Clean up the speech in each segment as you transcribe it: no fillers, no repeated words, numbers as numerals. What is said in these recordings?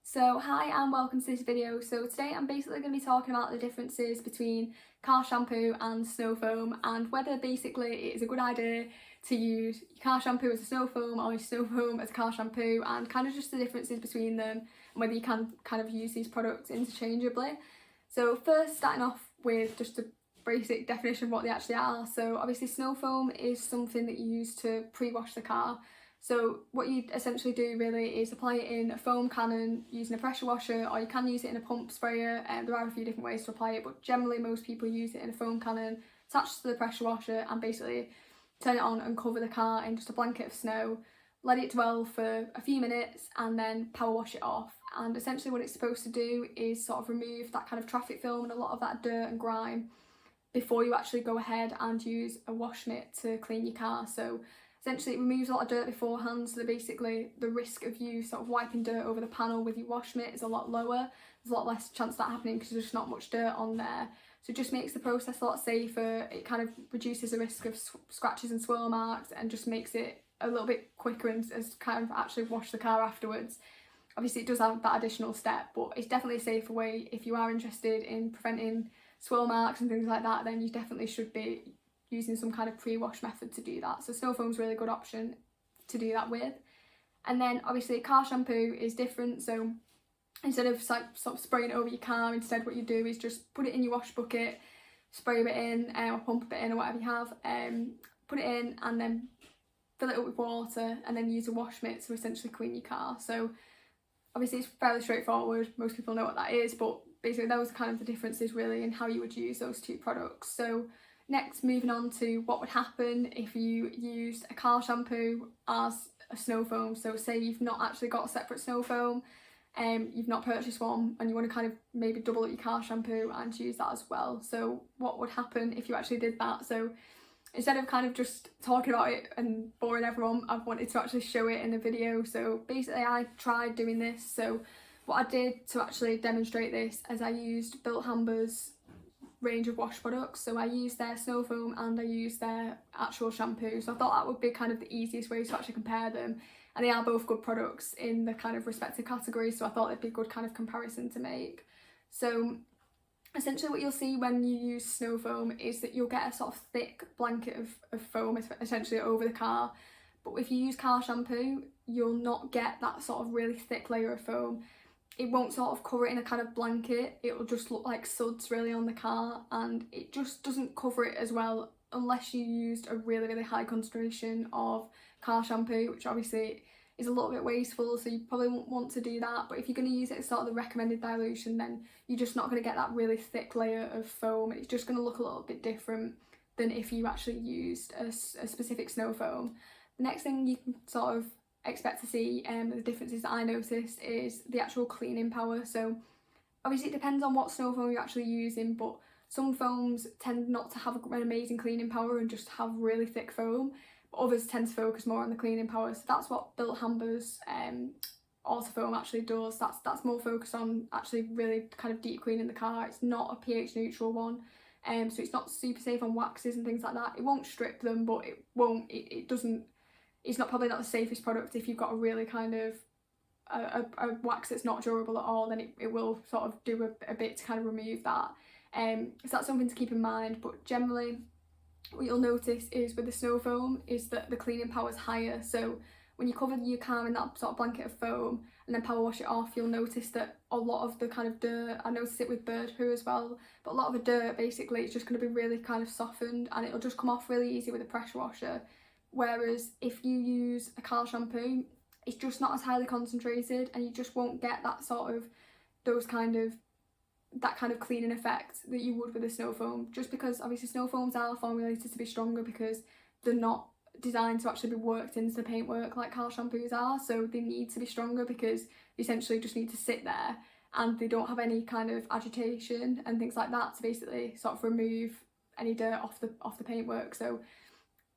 So hi and welcome to this video. So today I'm basically going to be talking about the differences between car shampoo and snow foam, and whether basically it is a good idea to use your car shampoo as a snow foam or your snow foam as a car shampoo, and kind of just the differences between them and whether you can kind of use these products interchangeably. So first, starting off with just a basic definition of what they actually are. So obviously snow foam is something that you use to pre-wash the car. So what you essentially do really is apply it in a foam cannon using a pressure washer, or you can use it in a pump sprayer, and there are a few different ways to apply it, but generally most people use it in a foam cannon attached to the pressure washer, and basically turn it on and cover the car in just a blanket of snow, let it dwell for a few minutes and then power wash it off. And essentially what it's supposed to do is sort of remove that kind of traffic film and a lot of that dirt and grime before you actually go ahead and use a wash mitt to clean your car. So essentially it removes a lot of dirt beforehand, so that basically the risk of you sort of wiping dirt over the panel with your wash mitt is a lot lower. There's a lot less chance of that happening because there's just not much dirt on there. So it just makes the process a lot safer. It kind of reduces the risk of scratches and swirl marks and just makes it a little bit quicker and as kind of actually wash the car afterwards. Obviously it does have that additional step, but it's definitely a safer way. If you are interested in preventing swirl marks and things like that, then you definitely should be using some kind of pre-wash method to do that. So snow foam's a really good option to do that with. And then obviously car shampoo is different. So instead of sort of spraying it over your car, instead what you do is just put it in your wash bucket, spray a bit in, or pump a bit in, or whatever you have, put it in and then fill it up with water and then use a wash mitt to essentially clean your car. So obviously it's fairly straightforward, most people know what that is, but basically those are kind of the differences really in how you would use those two products. So next, moving on to what would happen if you used a car shampoo as a snow foam. So say you've not actually got a separate snow foam, you've not purchased one and you want to kind of maybe double up your car shampoo and use that as well. So what would happen if you actually did that? So instead of kind of just talking about it and boring everyone, I've wanted to actually show it in a video. So basically I tried doing this. So what I did to actually demonstrate this is I used Built Hamber's range of wash products. So I used their snow foam and I used their actual shampoo. So I thought that would be kind of the easiest way to actually compare them. And they are both good products in the kind of respective categories. So I thought it'd be a good kind of comparison to make. So essentially what you'll see when you use snow foam is that you'll get a sort of thick blanket of foam essentially over the car. But if you use car shampoo, you'll not get that sort of really thick layer of foam. It won't sort of cover it in a kind of blanket, it'll just look like suds really on the car, and it just doesn't cover it as well unless you used a really high concentration of car shampoo, which obviously is a little bit wasteful, so you probably won't want to do that. But if you're going to use it as sort of the recommended dilution, then you're just not going to get that really thick layer of foam. It's just going to look a little bit different than if you actually used a specific snow foam. The next thing you can sort of expect to see, the differences that I noticed, is the actual cleaning power. So obviously it depends on what snow foam you're actually using, but some foams tend not to have an amazing cleaning power and just have really thick foam, but others tend to focus more on the cleaning power. So that's what Built Hamber's Auto Foam actually does. That's more focused on actually really kind of deep cleaning the car. It's not a pH neutral one, so it's not super safe on waxes and things like that. It won't strip them, but it doesn't, it's probably not the safest product. If you've got a really kind of a wax that's not durable at all, then it will sort of do a bit to kind of remove that. So that's something to keep in mind. But generally what you'll notice is with the snow foam is that the cleaning power is higher. So when you cover your car in that sort of blanket of foam and then power wash it off, you'll notice that a lot of the kind of dirt, I noticed it with bird poo as well, but a lot of the dirt basically is just going to be really kind of softened and it'll just come off really easy with a pressure washer. Whereas if you use a car shampoo, it's just not as highly concentrated and you just won't get that sort of that kind of cleaning effect that you would with a snow foam, just because obviously snow foams are formulated to be stronger because they're not designed to actually be worked into the paintwork like car shampoos are. So they need to be stronger because they essentially just need to sit there and they don't have any kind of agitation and things like that to basically sort of remove any dirt off the paintwork. So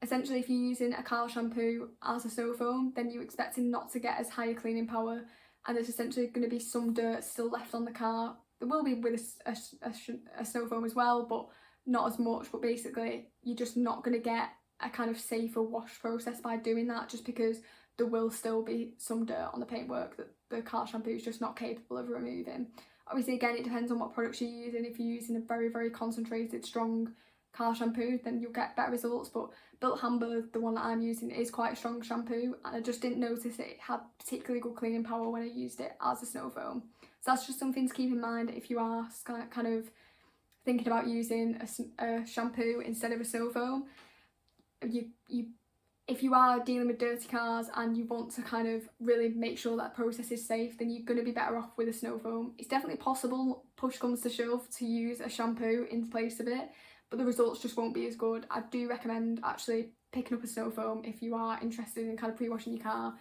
essentially if you're using a car shampoo as a snow foam, then you're expecting not to get as high a cleaning power, and there's essentially going to be some dirt still left on the car. There will be with a snow foam as well, but not as much. But basically you're just not going to get a kind of safer wash process by doing that, just because there will still be some dirt on the paintwork the car shampoo is just not capable of removing. Obviously, again, it depends on what products you're using. If you're using a very, very concentrated, strong car shampoo, then you'll get better results. But Built Amber, the one that I'm using, is quite a strong shampoo, and I just didn't notice it had particularly good cleaning power when I used it as a snow foam. So that's just something to keep in mind if you are kind of thinking about using a shampoo instead of a snow foam. If you are dealing with dirty cars and you want to kind of really make sure that process is safe, then you're going to be better off with a snow foam. It's definitely possible, push comes to shove, to use a shampoo in place of it, but the results just won't be as good. I do recommend actually picking up a snow foam if you are interested in kind of pre-washing your car.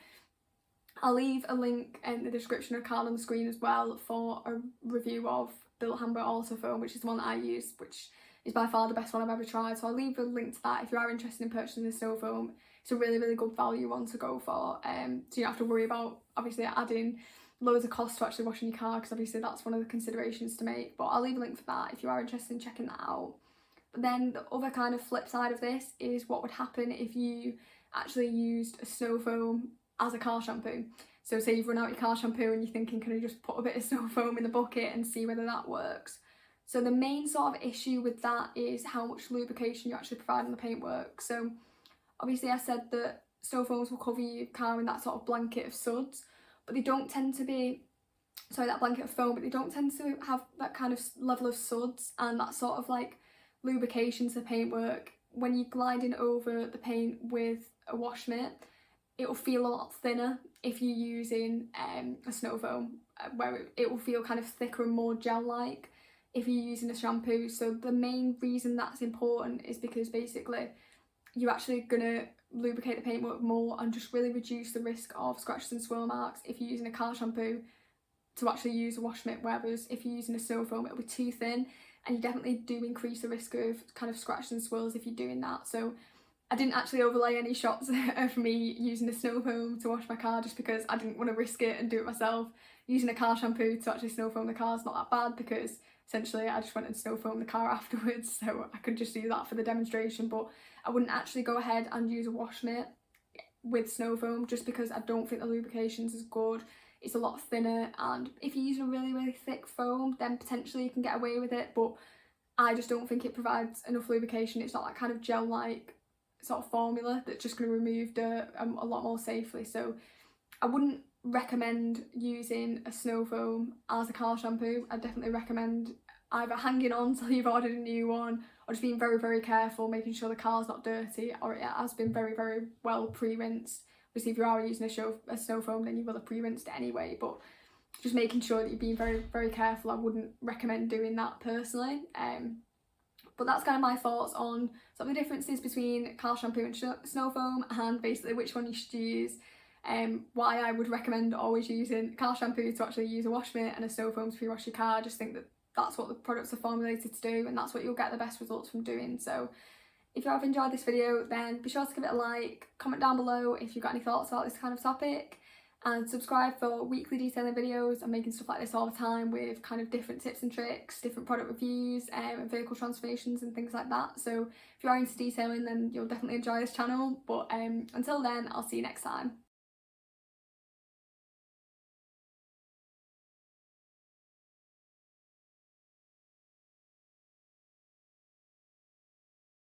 I'll leave a link in the description or card on the screen as well for a review of Built Amber Auto Foam, which is the one that I use, which is by far the best one I've ever tried. So I'll leave a link to that if you are interested in purchasing a snow foam. It's a really, really good value one to go for. So you don't have to worry about obviously adding loads of cost to actually washing your car, because obviously that's one of the considerations to make. But I'll leave a link for that if you are interested in checking that out. But then the other kind of flip side of this is what would happen if you actually used a snow foam as a car shampoo. So say you've run out your car shampoo and you're thinking, can I just put a bit of snow foam in the bucket and see whether that works? So the main sort of issue with that is how much lubrication you actually provide in the paintwork. So obviously I said that snow foams will cover your car in that sort of blanket of suds, but they don't tend to be, that blanket of foam, but they don't tend to have that kind of level of suds and that sort of like lubrication to the paintwork. When you're gliding over the paint with a wash mitt, it will feel a lot thinner if you're using a snow foam, where it will feel kind of thicker and more gel-like if you're using a shampoo. So the main reason that's important is because basically you're actually going to lubricate the paintwork more and just really reduce the risk of scratches and swirl marks if you're using a car shampoo to actually use a wash mitt, whereas if you're using a snow foam it'll be too thin, and you definitely do increase the risk of kind of scratches and swirls if you're doing that. So I didn't actually overlay any shots of me using a snow foam to wash my car, just because I didn't want to risk it and do it myself. Using a car shampoo to actually snow foam the car is not that bad, because essentially I just went and snow foamed the car afterwards, so I could just do that for the demonstration. But I wouldn't actually go ahead and use a wash mitt with snow foam, just because I don't think the lubrication's as good. It's a lot thinner, and if you're using a really, really thick foam, then potentially you can get away with it, but I just don't think it provides enough lubrication. It's not that kind of gel-like sort of formula that's just going to remove dirt a lot more safely. So I wouldn't recommend using a snow foam as a car shampoo. I definitely recommend either hanging on till you've ordered a new one, or just being very, very careful, making sure the car's not dirty or it has been very, very well pre-rinsed. Obviously if you are using a snow foam, then you will have pre-rinsed it anyway, but just making sure that you're being very, very careful. I wouldn't recommend doing that personally. But that's kind of my thoughts on some of the differences between car shampoo and snow foam, and basically which one you should use, why I would recommend always using car shampoo to actually use a wash mitt and a snow foam to pre-wash your car. I just think that that's what the products are formulated to do, and that's what you'll get the best results from doing. So if you have enjoyed this video, then be sure to give it a like, comment down below if you've got any thoughts about this kind of topic, and subscribe for weekly detailing videos. I'm making stuff like this all the time with kind of different tips and tricks, different product reviews, and vehicle transformations and things like that. So if you are into detailing, then you'll definitely enjoy this channel. But until then, I'll see you next time.